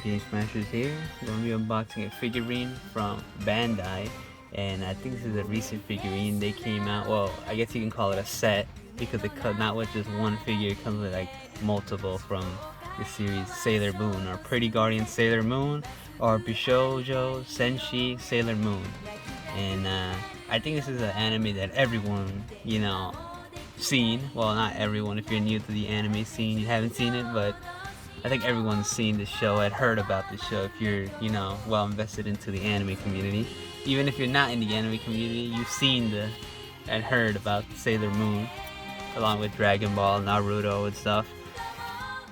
Game Smashers here. We're going to be unboxing a figurine from Bandai, and I think this is a recent figurine. They came out, well, I guess you can call it a set, because it comes not with just one figure, it comes with like multiple from the series Sailor Moon, or Pretty Guardian Sailor Moon, or Bishoujo Senshi Sailor Moon. And I think this is an anime that everyone, seen. Well, not everyone. If you're new to the anime scene, you haven't seen it, but I think everyone's seen this show and heard about this show if you're, well invested into the anime community. Even if you're not in the anime community, you've seen and heard about Sailor Moon, along with Dragon Ball, Naruto, and stuff.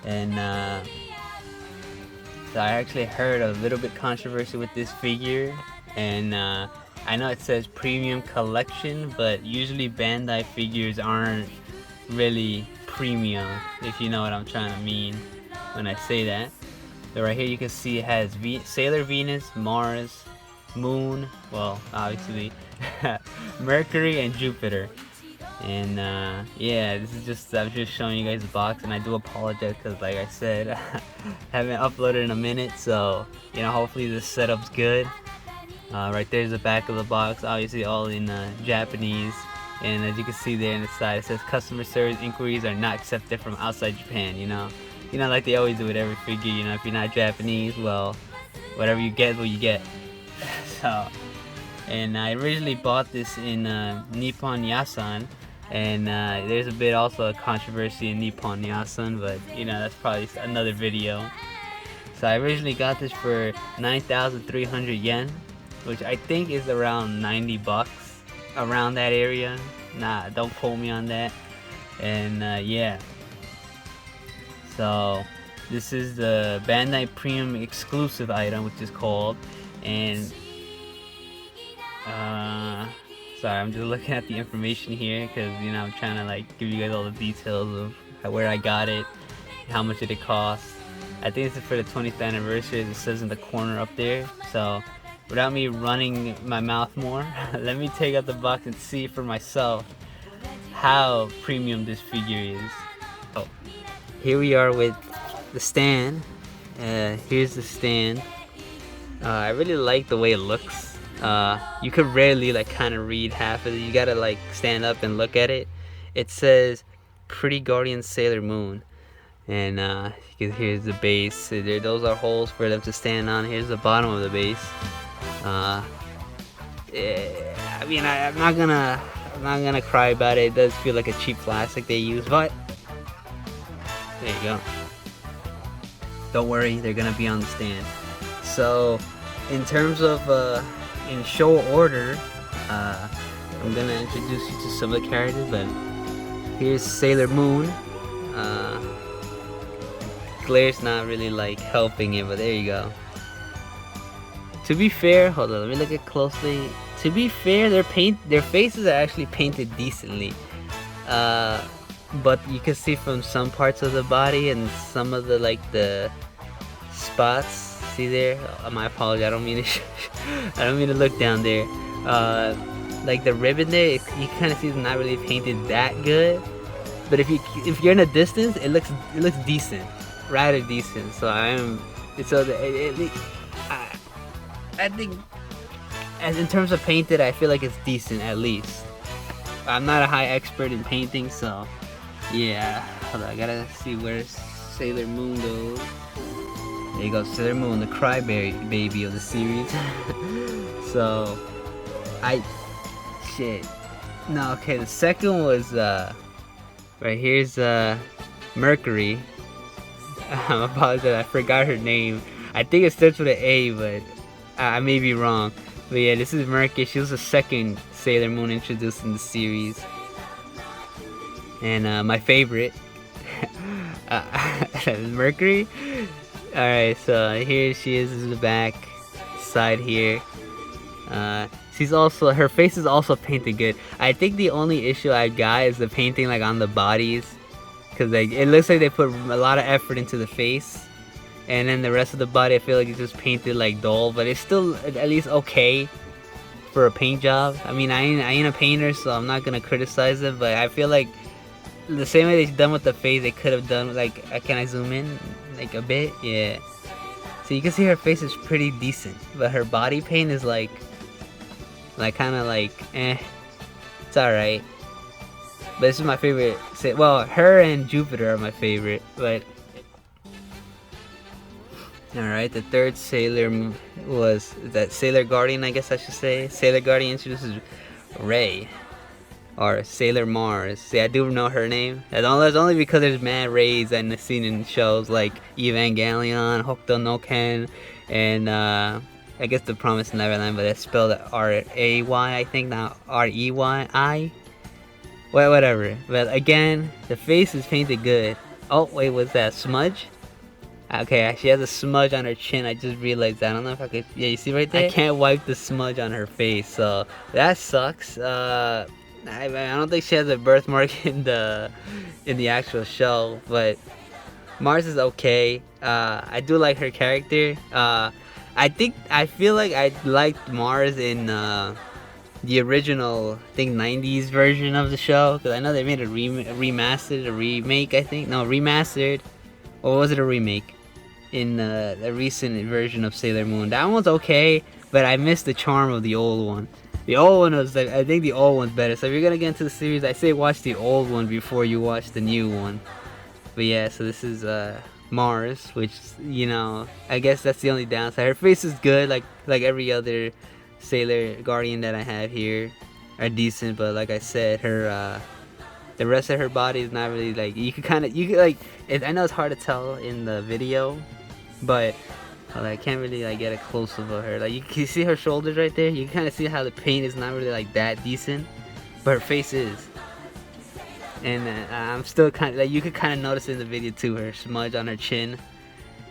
And so I actually heard a little bit controversy with this figure, and I know it says premium collection, but usually Bandai figures aren't really premium, if you know what I'm trying to mean when I say that. So right here you can see it has Sailor Venus, Mars, Moon, well obviously Mercury and Jupiter. And yeah, this is just, I'm just showing you guys the box, and I do apologize because like I said, I haven't uploaded in a minute, so hopefully this setup's good. Right there's the back of the box, obviously all in Japanese, and as you can see there on the side it says customer service inquiries are not accepted from outside Japan. Like they always do with every figure, if you're not Japanese, well, whatever you get is what you get. So, and I originally bought this in Nippon Yasan, and there's a bit also a controversy in Nippon Yasan, but that's probably another video. So I originally got this for 9,300 yen, which I think is around 90 bucks, around that area. Nah, don't quote me on that. And yeah, so this is the Bandai Premium exclusive item, which is called, and sorry, I'm just looking at the information here because I'm trying to like give you guys all the details of where I got it, how much did it cost. I think this is for the 20th anniversary, as it says in the corner up there. So without me running my mouth more, let me take out the box and see for myself how premium this figure is. Oh, here we are with the stand. Here's the stand. I really like the way it looks. You could rarely like kind of read half of it. You gotta like stand up and look at it. It says Pretty Guardian Sailor Moon, and here's the base. Those are holes for them to stand on. Here's the bottom of the base. Yeah, I mean, I'm not gonna cry about it. It does feel like a cheap plastic they use, but there you go. Don't worry, they're gonna be on the stand. So, in terms of in show order, I'm gonna introduce you to some of the characters. But here's Sailor Moon. Glare's not really like helping it, but there you go. To be fair, hold on, let me look at closely. To be fair, their faces are actually painted decently. But you can see from some parts of the body and some of the spots. See there? My apologies. I don't mean to look down there. Like the ribbon there, you kind of see it's not really painted that good. But if you're in a distance, it looks decent, rather decent. So I think, as in terms of painted, I feel like it's decent at least. I'm not a high expert in painting, so yeah. Hold on, I gotta see where Sailor Moon goes. There you go, Sailor Moon, the crybaby of the series. So, no, okay, the second was, right here's, Mercury. I apologize, I forgot her name. I think it starts with an A, but I may be wrong. But yeah, this is Mercury. She was the second Sailor Moon introduced in the series. And my favorite, Mercury. Alright, so here she is in the back side here. Her face is also painted good. I think the only issue I got is the painting like on the bodies, because like it looks like they put a lot of effort into the face, and then the rest of the body I feel like it's just painted like dull, but it's still at least okay for a paint job. I mean, I ain't a painter, so I'm not gonna criticize it, but I feel like the same way they've done with the face, they could have done like, can I zoom in like a bit? Yeah. So you can see her face is pretty decent, but her body paint is like kind of like, it's alright. But this is my favorite. Well, her and Jupiter are my favorite, but alright, the third Sailor was that Sailor Guardian, I guess I should say. Sailor Guardian introduces Ray, or Sailor Mars. See, I do know her name. That's only because there's mad Rays I've seen in shows like Evangelion, Hokuto no Ken, and I guess The Promised Neverland, but that's spelled R-A-Y, I think, not R-E-Y-I. Well, whatever. But again, the face is painted good. Oh, wait, what's that? Smudge? Okay, she has a smudge on her chin. I just realized that. I don't know if I could. Yeah, you see right there? I can't wipe the smudge on her face, so that sucks. I don't think she has a birthmark in the actual show, but Mars is okay. I do like her character. I feel like I liked Mars in the original, I think, 90s version of the show, because I know they made a remake, I think. No, remastered. Or was it a remake? In the recent version of Sailor Moon. That one's okay, but I miss the charm of the old one. The old one was like, I think the old one's better. So if you're gonna get into the series, I say watch the old one before you watch the new one. But yeah, so this is Mars, which, you know, I guess that's the only downside. Her face is good, like every other Sailor Guardian that I have here are decent, but like I said, her the rest of her body is not really like, you could like, I know it's hard to tell in the video, but I can't really like get a close up of her. Like, you can see her shoulders right there. You can kind of see how the paint is not really like that decent, but her face is. And I'm still kind of like, you could kind of notice in the video too, her smudge on her chin.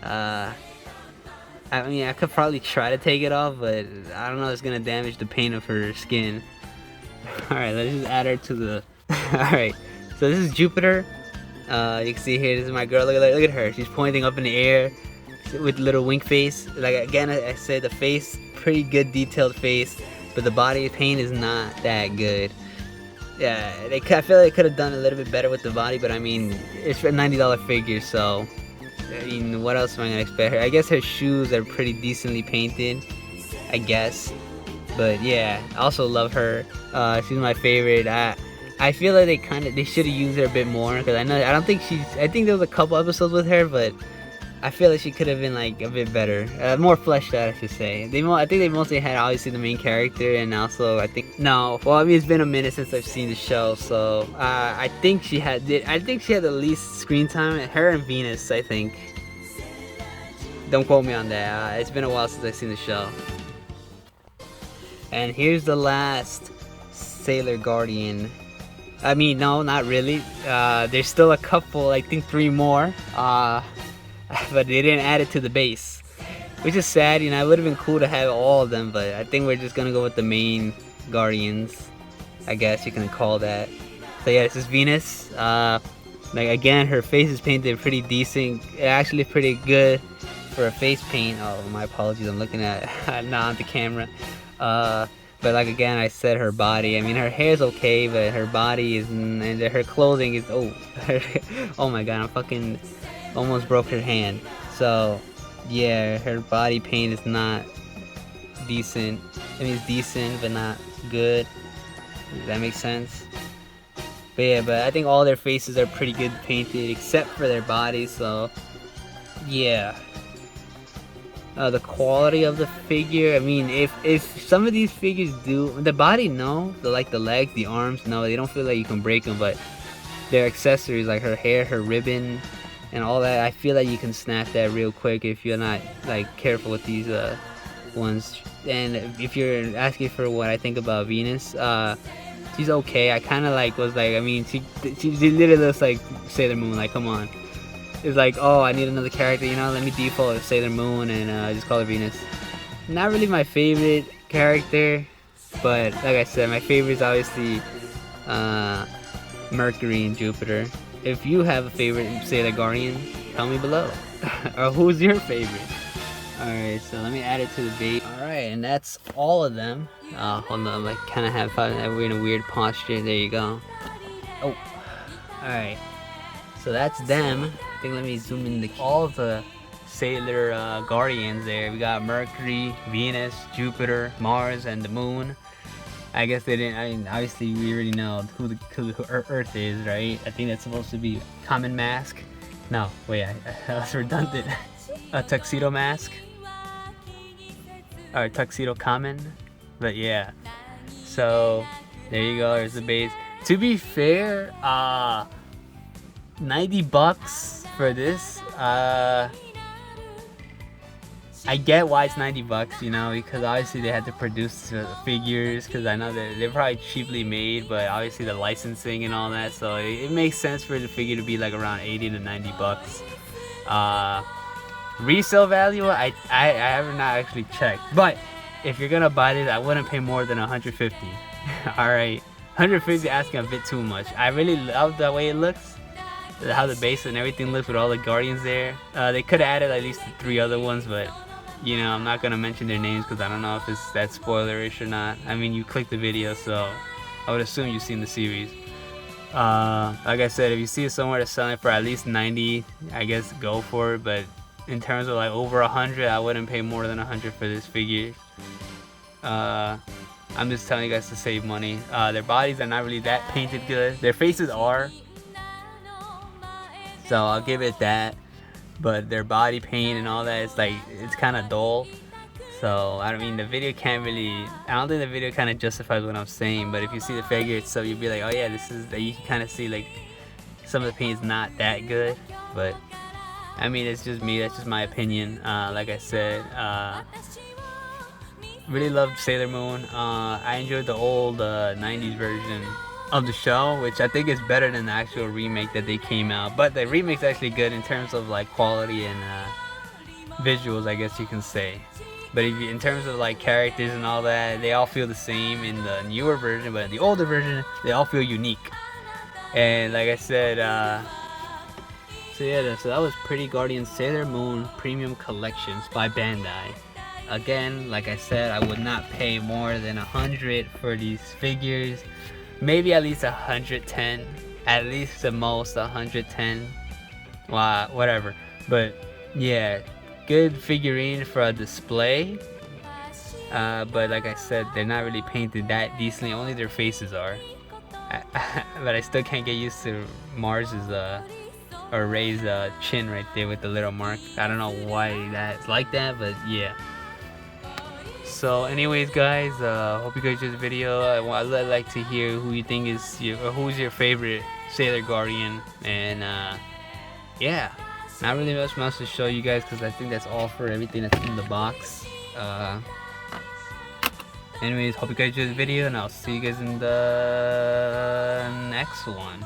I mean, I could probably try to take it off, but I don't know, it's gonna damage the paint of her skin. Alright, let's just add her to the alright, so this is Jupiter. You can see here, this is my girl. Look at her. She's pointing up in the air with little wink face. Like, again, I said, the face, pretty good detailed face, but the body paint is not that good. Yeah, I feel like they could have done a little bit better with the body, but I mean, it's a $90 figure, so I mean, what else am I gonna expect her? I guess her shoes are pretty decently painted, I guess. But yeah, I also love her. She's my favorite. I feel like they should have used her a bit more, because I think there was a couple episodes with her, but I feel like she could have been like a bit better, more fleshed out, I should say. I think they mostly had obviously the main character, and also I mean, it's been a minute since I've seen the show, so I think she had the least screen time. Her and Venus, I think. Don't quote me on that. It's been a while since I've seen the show. And here's the last Sailor Guardian. I mean, no, not really. There's still a couple, I think 3 more. But they didn't add it to the base, which is sad. You know, it would have been cool to have all of them, but I think we're just gonna go with the main Guardians, I guess you can call that. So yeah, this is Venus. Like, again, her face is painted pretty decent, actually pretty good for a face paint. Oh, my apologies, I'm looking at not the camera. But like, again, I said, her body, I mean, her hair's okay, but her body is, and her clothing is, oh my god, I'm fucking almost broke her hand. So yeah, her body paint is not decent. I mean, it's decent, but not good. Does that make sense? But yeah, but I think all their faces are pretty good painted, except for their bodies, so yeah. The quality of the figure, I mean, if some of these figures do, the body, no, the legs, the arms, no, they don't feel like you can break them, but their accessories, like her hair, her ribbon, and all that, I feel like you can snap that real quick if you're not like careful with these ones. And if you're asking for what I think about Venus, she's okay. I kind of I mean, she literally looks like Sailor Moon. Like, come on. It's like, oh, I need another character, you know, let me default with Sailor Moon and just call her Venus. Not really my favorite character, but like I said, my favorite is obviously Mercury and Jupiter. If you have a favorite Sailor Guardian, tell me below. Or who's your favorite? Alright, so let me add it to the base. Alright, and that's all of them. Hold on, like, kind of have fun. We're in a weird posture. There you go. Oh, alright. So that's them. I think, let me zoom in all the Sailor Guardians there. We got Mercury, Venus, Jupiter, Mars, and the Moon. I guess they didn't. I mean, obviously we already know who Earth is, right? I think that's supposed to be Common Mask. No, wait, I was redundant. A Tuxedo Mask. Or Tuxedo Common. But yeah. So there you go. There's the base. To be fair, $90 for this. I get why it's $90, you know, because obviously they had to produce figures, because I know that they're probably cheaply made, but obviously the licensing and all that, so it makes sense for the figure to be like around $80 to $90. Resale value, I have not actually checked, but if you're gonna buy this, I wouldn't pay more than $150. All right, $150 asking a bit too much. I really love the way it looks, how the base and everything looks with all the Guardians there. They could have added at least 3 other ones, but you know, I'm not gonna mention their names because I don't know if it's that spoilerish or not. I mean, you clicked the video, so I would assume you've seen the series. Like I said, if you see it somewhere that's selling for at least 90, I guess go for it. But in terms of like over 100, I wouldn't pay more than 100 for this figure. I'm just telling you guys to save money. Their bodies are not really that painted good. Their faces are, so I'll give it that. But their body paint and all that, it's kind of dull. So I mean, the video can't really, I don't think the video kind of justifies what I'm saying. But if you see the figure itself, you'll be like, oh yeah, this is, you can kind of see like some of the paint's not that good. But I mean, it's just me, that's just my opinion. Like I said, really loved Sailor Moon. I enjoyed the old 90s version of the show, which I think is better than the actual remake that they came out. But the remake's actually good in terms of like quality and visuals, I guess you can say. But if you, in terms of like characters and all that, they all feel the same in the newer version, but in the older version, they all feel unique. And like I said, so yeah, so that was Pretty Guardian Sailor Moon Premium Collections by Bandai. Again, like I said, I would not pay more than 100 for these figures. Maybe at least 110, at least the most 110. Wow, whatever. But yeah, good figurine for a display. But like I said, they're not really painted that decently. Only their faces are. But I still can't get used to Mars's or Ray's chin right there with the little mark. I don't know why that's like that, but yeah. So anyways guys, hope you guys enjoyed the video. I'd like to hear who you think is who's your favorite Sailor Guardian. And yeah, not really much else to show you guys because I think that's all for everything that's in the box. Anyways, hope you guys enjoyed the video, and I'll see you guys in the next one.